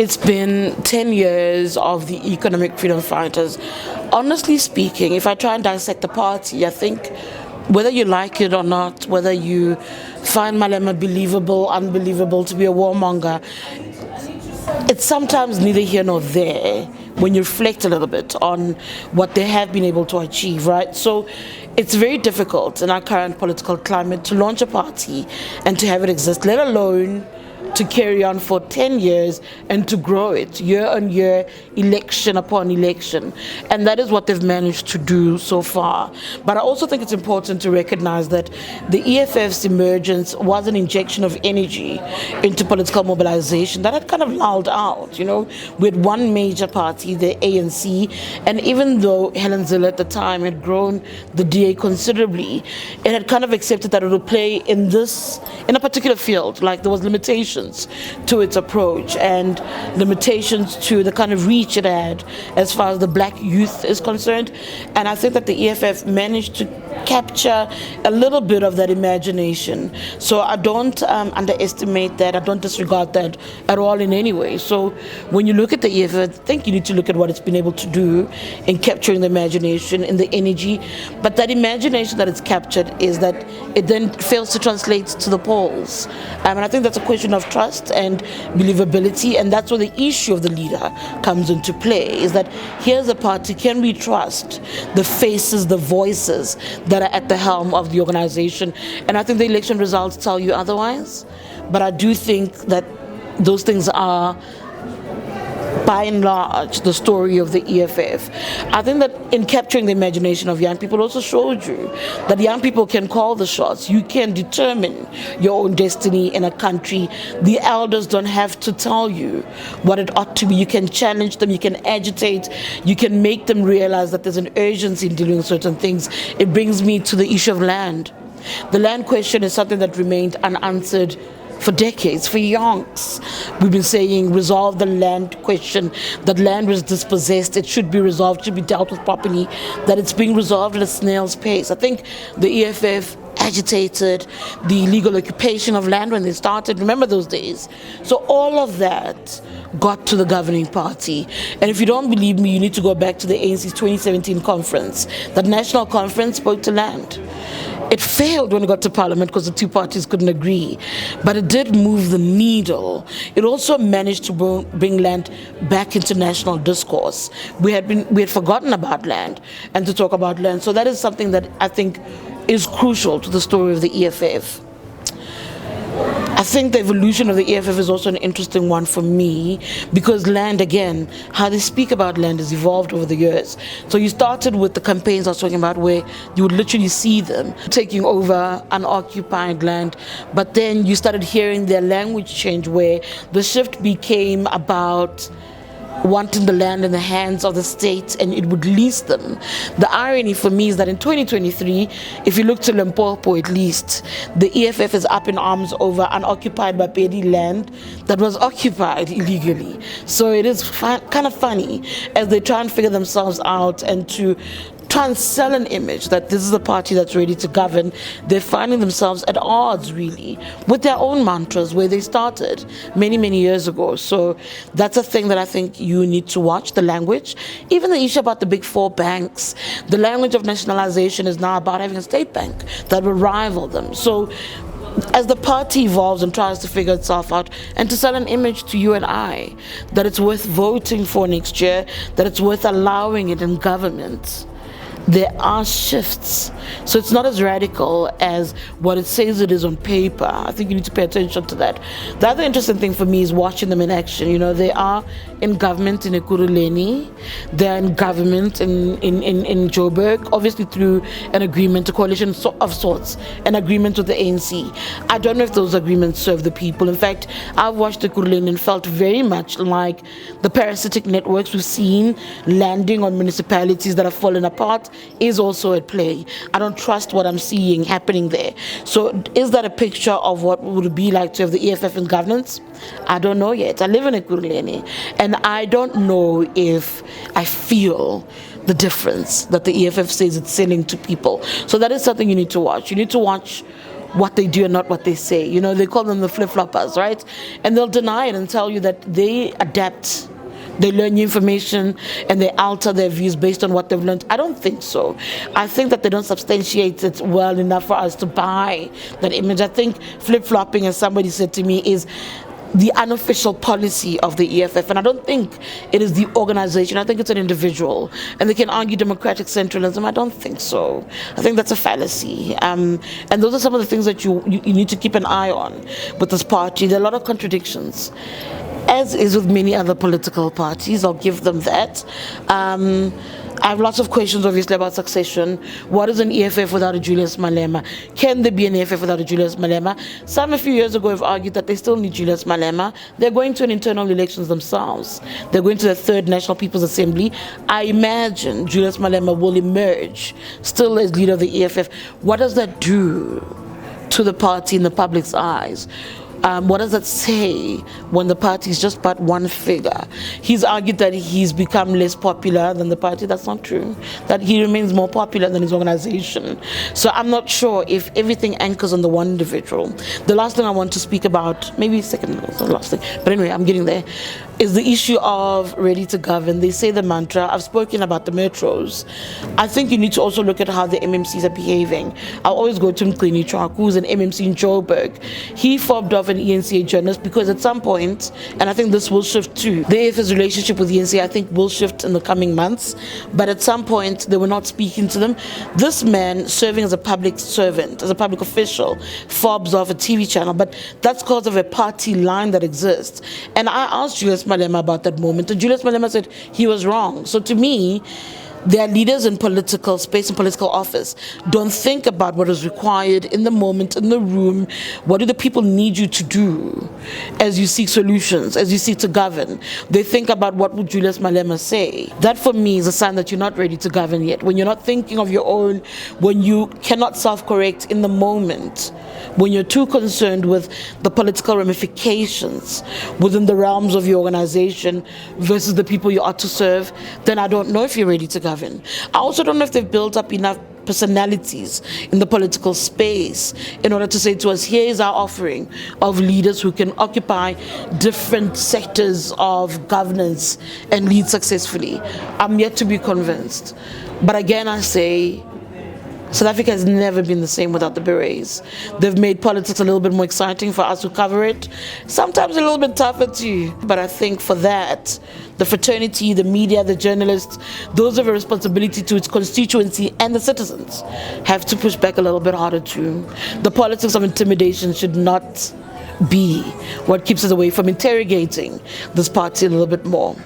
It's been 10 years of the economic freedom fighters. Honestly speaking, if I try and dissect the party, I think whether you like it or not, whether you find Malema believable, unbelievable, to be a warmonger, it's sometimes neither here nor there when you reflect a little bit on what they have been able to achieve, right? So it's very difficult in our current political climate to launch a party and to have it exist, let alone to carry on for 10 years and to grow it year on year, election upon election. And that is what they've managed to do so far. But I also think it's important to recognize that the EFF's emergence was an injection of energy into political mobilization that had kind of lulled out, with one major party, the ANC, and even though Helen Zille at the time had grown the DA considerably, it had kind of accepted that it would play in a particular field, like there was limitations to its approach and limitations to the kind of reach it had as far as the black youth is concerned. And I think that the EFF managed to capture a little bit of that imagination. So I don't underestimate that. I don't disregard that at all in any way. So when you look at the EFF, I think you need to look at what it's been able to do in capturing the imagination and the energy. But that imagination that it's captured is that it then fails to translate to the polls. And I think that's a question of trust and believability, and that's where the issue of the leader comes into play, is that here's a party, can we trust the faces, the voices that are at the helm of the organization? And I think the election results tell you otherwise, but I do think that those things are by and large the story of the EFF. I think that in capturing the imagination of young people also showed you that young people can call the shots. You can determine your own destiny in a country. The elders don't have to tell you what it ought to be. You can challenge them, you can agitate, you can make them realize that there's an urgency in dealing with certain things. It brings me to the issue of land. The land question is something that remained unanswered for decades, for yonks. We've been saying resolve the land question, that land was dispossessed, it should be resolved, should be dealt with properly, that it's being resolved at a snail's pace. I think the EFF agitated the legal occupation of land when they started. Remember those days? So all of that got to the governing party. And if you don't believe me, you need to go back to the ANC's 2017 conference. That national conference spoke to land. It failed when it got to parliament because the two parties couldn't agree, but it did move the needle. It also managed to bring land back into national discourse. We had forgotten about land and to talk about land. So that is something that I think is crucial to the story of the EFF. I think the evolution of the EFF is also an interesting one for me because land, again, how they speak about land has evolved over the years. So you started with the campaigns I was talking about where you would literally see them taking over unoccupied land, but then you started hearing their language change where the shift became about wanting the land in the hands of the state and it would lease them. The irony for me is that in 2023, if you look to Limpopo at least, the EFF is up in arms over unoccupied Bapedi land that was occupied illegally. So it is kind of funny as they try and figure themselves out and to try and sell an image that this is a party that's ready to govern. They're finding themselves at odds, really, with their own mantras where they started many, many years ago. So that's a thing that I think you need to watch, the language. Even the issue about the big four banks, the language of nationalization is now about having a state bank that will rival them. So as the party evolves and tries to figure itself out and to sell an image to you and I, that it's worth voting for next year, that it's worth allowing it in government, there are shifts. So it's not as radical as what it says it is on paper. I think you need to pay attention to that. The other interesting thing for me is watching them in action. They are in government in Ekurhuleni. They're in government in Joburg, obviously through an agreement, a coalition of sorts, an agreement with the ANC. I don't know if those agreements serve the people. In fact, I've watched Ekurhuleni and felt very much like the parasitic networks we've seen landing on municipalities that have fallen apart is also at play. I don't trust what I'm seeing happening there. So is that a picture of what would it be like to have the EFF in governance? I don't know yet. I live in Ekurhuleni, and I don't know if I feel the difference that the EFF says it's selling to people. So that is something you need to watch. You need to watch what they do and not what they say. You know, they call them the flip-floppers, right? And they'll deny it and tell you that they adapt. They learn new information and they alter their views based on what they've learned. I don't think so. I think that they don't substantiate it well enough for us to buy that image. I think flip-flopping, as somebody said to me, is the unofficial policy of the EFF, and I don't think it is the organization. I think it's an individual, and they can argue democratic centralism. I don't think so. I think that's a fallacy, and those are some of the things that you need to keep an eye on with this party. There are a lot of contradictions, as is with many other political parties. I'll give them that. I have lots of questions, obviously, about succession. What is an EFF without a Julius Malema? Can there be an EFF without a Julius Malema? Some a few years ago have argued that they still need Julius Malema. They're going to an internal elections themselves. They're going to the Third National People's Assembly. I imagine Julius Malema will emerge still as leader of the EFF. What does that do to the party in the public's eyes? What does that say when the party is just but one figure? He's argued that he's become less popular than the party. That's not true. That he remains more popular than his organization. So I'm not sure if everything anchors on the one individual. The last thing I want to speak about, maybe second, the last thing, but anyway, I'm getting there, is the issue of ready to govern. They say the mantra. I've spoken about the metros. I think you need to also look at how the MMCs are behaving. I'll always go to Mqini Chak, who's an MMC in Joburg. He fobbed off an ENCA journalist because at some point, and I think this will shift too, the EFF's relationship with the ENCA, I think, will shift in the coming months, but at some point they were not speaking to them. This man, serving as a public servant, as a public official, fobs off a TV channel, but that's because of a party line that exists. And I asked Julius Malema about that moment, and Julius Malema said he was wrong. So to me, their leaders in political space and political office don't think about what is required in the moment, in the room. What do the people need you to do as you seek solutions, as you seek to govern? They think about what would Julius Malema say. That for me is a sign that you're not ready to govern yet. When you're not thinking of your own, when you cannot self-correct in the moment, when you're too concerned with the political ramifications within the realms of your organization versus the people you ought to serve, then I don't know if you're ready to govern. I also don't know if they've built up enough personalities in the political space in order to say to us, here is our offering of leaders who can occupy different sectors of governance and lead successfully. I'm yet to be convinced. But again, I say, South Africa has never been the same without the berets. They've made politics a little bit more exciting for us who cover it, sometimes a little bit tougher too. But I think for that, the fraternity, the media, the journalists, those have a responsibility to its constituency, and the citizens have to push back a little bit harder too. The politics of intimidation should not be what keeps us away from interrogating this party a little bit more.